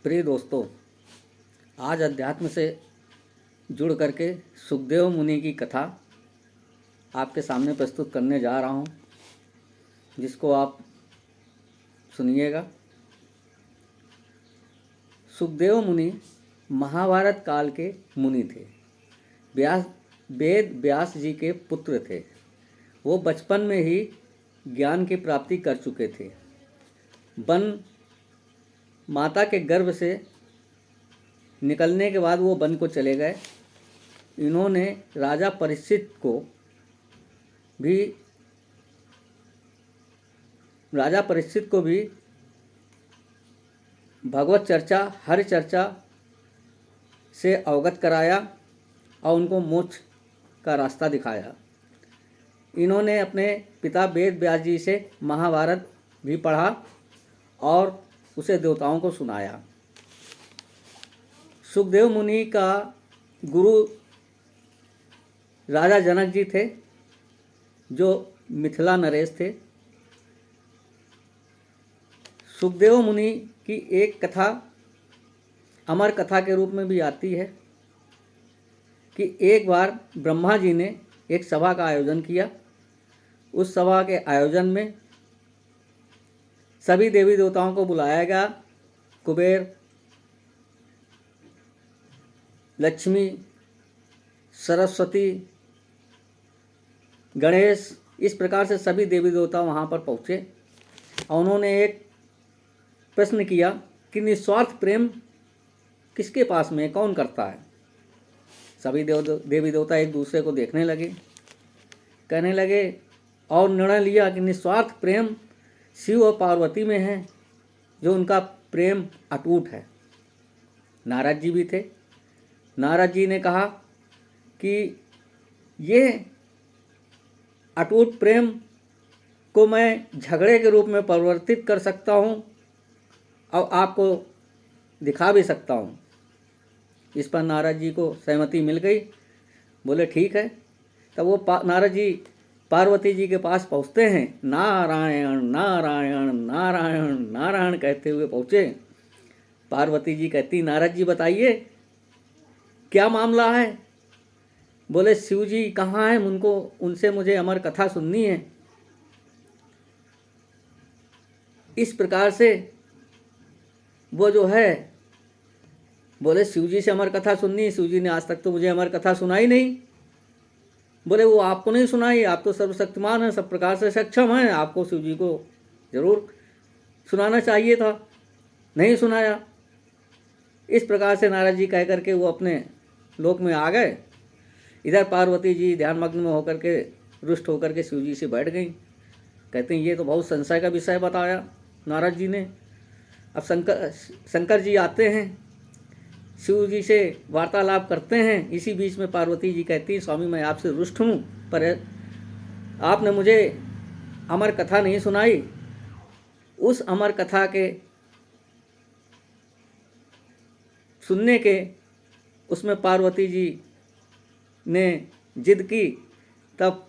प्रिय दोस्तों, आज अध्यात्म से जुड़ करके सुखदेव मुनि की कथा आपके सामने प्रस्तुत करने जा रहा हूँ, जिसको आप सुनिएगा। सुखदेव मुनि महाभारत काल के मुनि थे। वेद व्यास जी के पुत्र थे। वो बचपन में ही ज्ञान की प्राप्ति कर चुके थे। वन माता के गर्भ से निकलने के बाद वो वन को चले गए। इन्होंने राजा परीक्षित को भी भगवत चर्चा हरि चर्चा से अवगत कराया और उनको मोक्ष का रास्ता दिखाया। इन्होंने अपने पिता वेद व्यास जी से महाभारत भी पढ़ा और उसे देवताओं को सुनाया। सुखदेव मुनि का गुरु राजा जनक जी थे, जो मिथिला नरेश थे। सुखदेव मुनि की एक कथा अमर कथा के रूप में भी आती है कि एक बार ब्रह्मा जी ने एक सभा का आयोजन किया। उस सभा के आयोजन में सभी देवी देवताओं को बुलाया गया। कुबेर, लक्ष्मी, सरस्वती, गणेश, इस प्रकार से सभी देवी देवता वहाँ पर पहुँचे और उन्होंने एक प्रश्न किया कि निस्वार्थ प्रेम किसके पास में, कौन करता है। सभी देवी देवता एक दूसरे को देखने लगे, कहने लगे और निर्णय लिया कि निस्वार्थ प्रेम शिव और पार्वती में है, जो उनका प्रेम अटूट है। नारद जी भी थे। नारद जी ने कहा कि ये अटूट प्रेम को मैं झगड़े के रूप में परिवर्तित कर सकता हूँ और आपको दिखा भी सकता हूँ। इस पर नारद जी को सहमति मिल गई। बोले ठीक है। तब वो नारद जी पार्वती जी के पास पहुँचते हैं। नारायण नारायण नारायण नारायण कहते हुए पहुँचे। पार्वती जी कहती, नारद जी बताइए क्या मामला है। बोले शिव जी कहाँ हैं, उनसे मुझे अमर कथा सुननी है। इस प्रकार से वो जो है, बोले शिव जी से अमर कथा सुननी। शिव जी ने आज तक तो मुझे अमर कथा सुनाई नहीं। बोले वो आपको नहीं सुनाई, आप तो सर्वशक्तिमान हैं, सब प्रकार से सक्षम हैं, आपको शिव जी को जरूर सुनाना चाहिए था, नहीं सुनाया। इस प्रकार से नारद जी कह करके वो अपने लोक में आ गए। इधर पार्वती जी ध्यान मग्न में होकर के रुष्ट होकर के शिव जी से बैठ गई। कहते हैं ये तो बहुत संशय का विषय बताया नारद जी ने। अब शंकर जी आते हैं, शिव जी से वार्तालाप करते हैं। इसी बीच में पार्वती जी कहती है, स्वामी मैं आपसे रुष्ट हूँ, पर आपने मुझे अमर कथा नहीं सुनाई। उस अमर कथा के सुनने के उसमें पार्वती जी ने जिद की। तब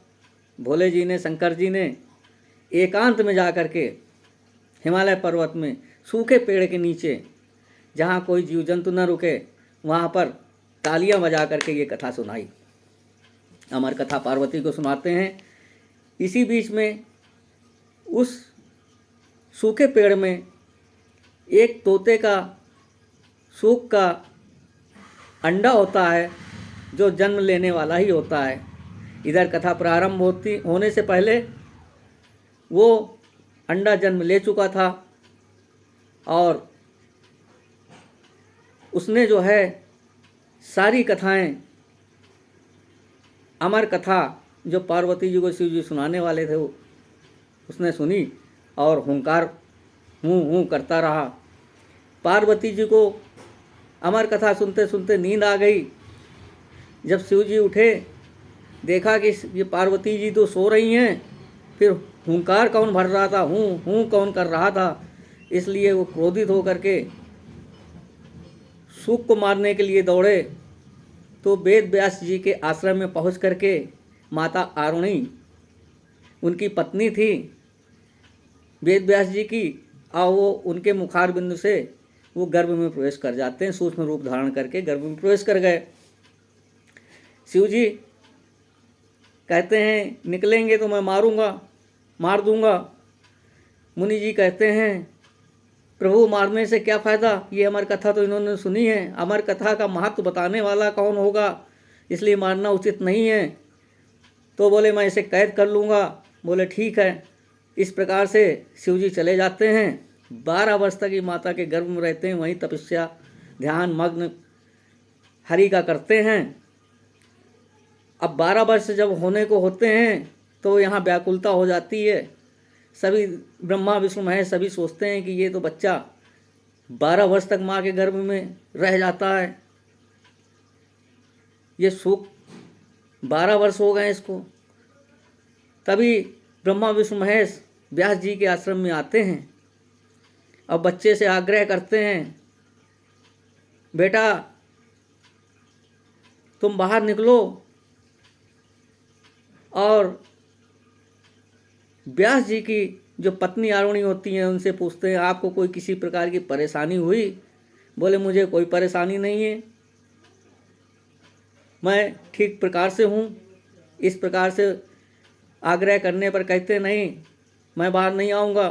भोले जी ने, शंकर जी ने एकांत में जा कर के हिमालय पर्वत में सूखे पेड़ के नीचे, जहाँ कोई जीव जंतु न रुके, वहाँ पर तालियां बजा करके ये कथा सुनाई। अमर कथा पार्वती को सुनाते हैं। इसी बीच में उस सूखे पेड़ में एक तोते का सूख का अंडा होता है, जो जन्म लेने वाला ही होता है। इधर कथा प्रारंभ होने से पहले वो अंडा जन्म ले चुका था और उसने जो है सारी कथाएं, अमर कथा जो पार्वती जी को शिव जी सुनाने वाले थे, उसने सुनी और हुंकार हूँ करता रहा। पार्वती जी को अमर कथा सुनते सुनते नींद आ गई। जब शिव जी उठे, देखा कि ये पार्वती जी तो सो रही हैं, फिर हुंकार कौन भर रहा था, हूँ कौन कर रहा था। इसलिए वो क्रोधित होकर के सूक को मारने के लिए दौड़े। तो वेद व्यास जी के आश्रम में पहुंच करके माता आरुणी, उनकी पत्नी थी वेद व्यास जी की, और वो उनके मुखार बिंदु से वो गर्भ में प्रवेश कर जाते हैं, सूक्ष्म रूप धारण करके गर्भ में प्रवेश कर गए। शिव जी कहते हैं निकलेंगे तो मैं मार दूंगा। मुनि जी कहते हैं प्रभु मारने से क्या फ़ायदा, ये अमर कथा तो इन्होंने सुनी है, अमर कथा का महत्व बताने वाला कौन होगा, इसलिए मारना उचित नहीं है। तो बोले मैं इसे कैद कर लूँगा। बोले ठीक है। इस प्रकार से शिव जी चले जाते हैं। 12 वर्ष तक ये माता के गर्भ में रहते हैं, वहीं तपस्या ध्यान मग्न हरि का करते हैं। अब 12 वर्ष जब होने को होते हैं तो यहाँ व्याकुलता हो जाती है। सभी ब्रह्मा विष्णु महेश सभी सोचते हैं कि ये तो बच्चा 12 वर्ष तक माँ के गर्भ में रह जाता है, ये सुख 12 वर्ष हो गए इसको। तभी ब्रह्मा विष्णु महेश व्यास जी के आश्रम में आते हैं। अब बच्चे से आग्रह करते हैं बेटा तुम बाहर निकलो, और व्यास जी की जो पत्नी आरुणी होती हैं उनसे पूछते हैं आपको कोई किसी प्रकार की परेशानी हुई। बोले मुझे कोई परेशानी नहीं है, मैं ठीक प्रकार से हूँ। इस प्रकार से आग्रह करने पर कहते नहीं मैं बाहर नहीं आऊँगा,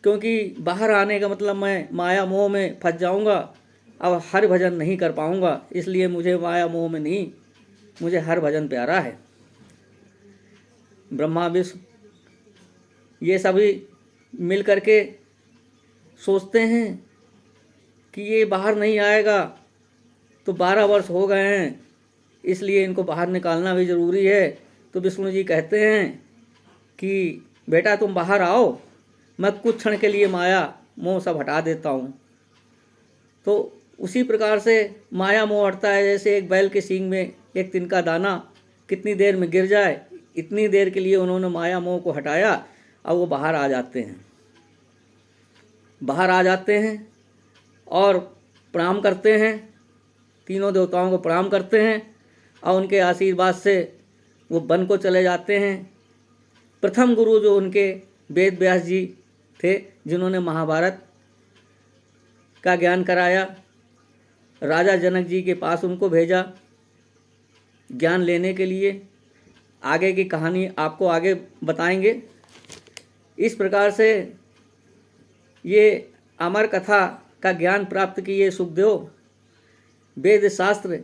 क्योंकि बाहर आने का मतलब मैं माया मोह में फंस जाऊँगा, अब हर भजन नहीं कर पाऊँगा, इसलिए मुझे माया मोह में नहीं, मुझे हर भजन प्यारा है। ब्रह्मा विष्णु ये सभी मिल करके सोचते हैं कि ये बाहर नहीं आएगा, तो 12 वर्ष हो गए हैं, इसलिए इनको बाहर निकालना भी ज़रूरी है। तो विष्णु जी कहते हैं कि बेटा तुम बाहर आओ, मैं कुछ क्षण के लिए माया मोह सब हटा देता हूँ। तो उसी प्रकार से माया मोह हटता है, जैसे एक बैल के सींग में एक तिनका दाना कितनी देर में गिर जाए, इतनी देर के लिए उन्होंने माया मोह को हटाया, अब वो बाहर आ जाते हैं। बाहर आ जाते हैं और प्रणाम करते हैं, तीनों देवताओं को प्रणाम करते हैं, और उनके आशीर्वाद से वो वन को चले जाते हैं। प्रथम गुरु जो उनके वेद व्यास जी थे, जिन्होंने महाभारत का ज्ञान कराया, राजा जनक जी के पास उनको भेजा ज्ञान लेने के लिए। आगे की कहानी आपको आगे बताएंगे। इस प्रकार से ये अमर कथा का ज्ञान प्राप्त किए सुखदेव वेद शास्त्र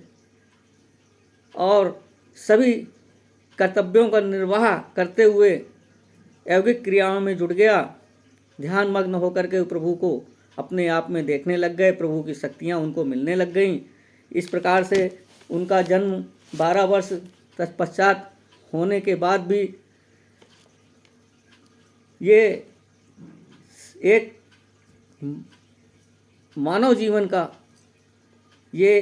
और सभी कर्तव्यों का निर्वाह करते हुए यौगिक क्रियाओं में जुट गया। ध्यान मग्न होकर के प्रभु को अपने आप में देखने लग गए, प्रभु की शक्तियाँ उनको मिलने लग गईं। इस प्रकार से उनका जन्म 12 वर्ष तत्पश्चात होने के बाद भी ये एक मानव जीवन का ये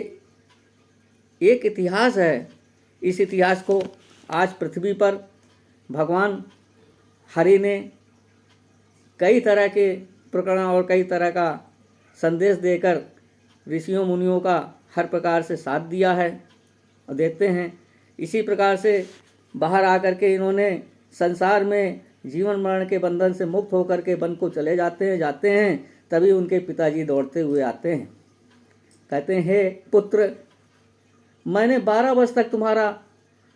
एक इतिहास है। इस इतिहास को आज पृथ्वी पर भगवान हरि ने कई तरह के प्रकरण और कई तरह का संदेश देकर ऋषियों मुनियों का हर प्रकार से साथ दिया है और देते हैं। इसी प्रकार से बाहर आकर के इन्होंने संसार में जीवन मरण के बंधन से मुक्त होकर के वन को चले जाते हैं। तभी उनके पिताजी दौड़ते हुए आते हैं, कहते हैं हे पुत्र, मैंने 12 वर्ष तक तुम्हारा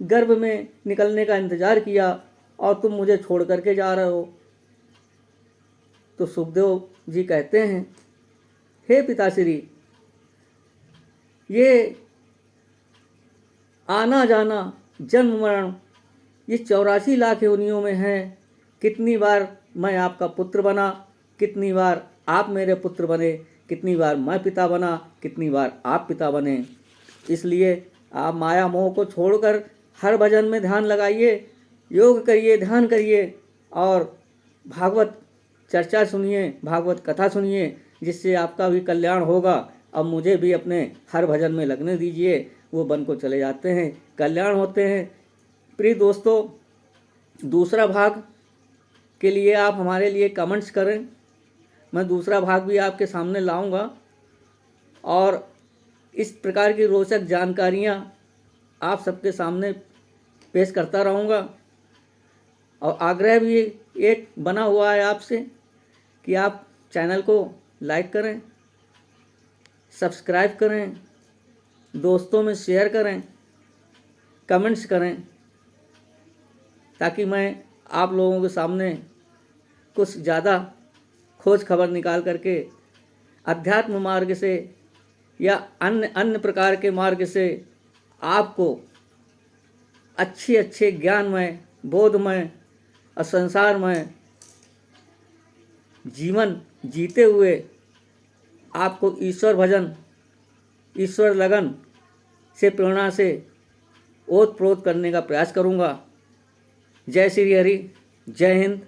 गर्भ में निकलने का इंतजार किया और तुम मुझे छोड़ करके जा रहे हो। तो सुखदेव जी कहते हैं हे पिताश्री, ये आना जाना जन्म मरण ये 84 लाख योनियों में है। कितनी बार मैं आपका पुत्र बना, कितनी बार आप मेरे पुत्र बने, कितनी बार मैं पिता बना, कितनी बार आप पिता बने। इसलिए आप माया मोह को छोड़कर हर भजन में ध्यान लगाइए, योग करिए, ध्यान करिए और भागवत चर्चा सुनिए, भागवत कथा सुनिए, जिससे आपका भी कल्याण होगा। अब मुझे भी अपने हर भजन में लगने दीजिए। वो वन को चले जाते हैं, कल्याण होते हैं। प्रिय दोस्तों, दूसरा भाग के लिए आप हमारे लिए कमेंट्स करें, मैं दूसरा भाग भी आपके सामने लाऊंगा और इस प्रकार की रोचक जानकारियाँ आप सबके सामने पेश करता रहूँगा। और आग्रह भी एक बना हुआ है आपसे कि आप चैनल को लाइक करें सब्सक्राइब करें, दोस्तों में शेयर करें, कमेंट्स करें, ताकि मैं आप लोगों के सामने कुछ ज़्यादा खोज खबर निकाल करके अध्यात्म मार्ग से या अन्य अन्य प्रकार के मार्ग से आपको अच्छे ज्ञानमय, बोधमय और संसारमय जीवन जीते हुए आपको ईश्वर भजन, ईश्वर लगन से प्रेरणा से ओत प्रोत करने का प्रयास करूँगा। जय श्री हरि, जय हिंद।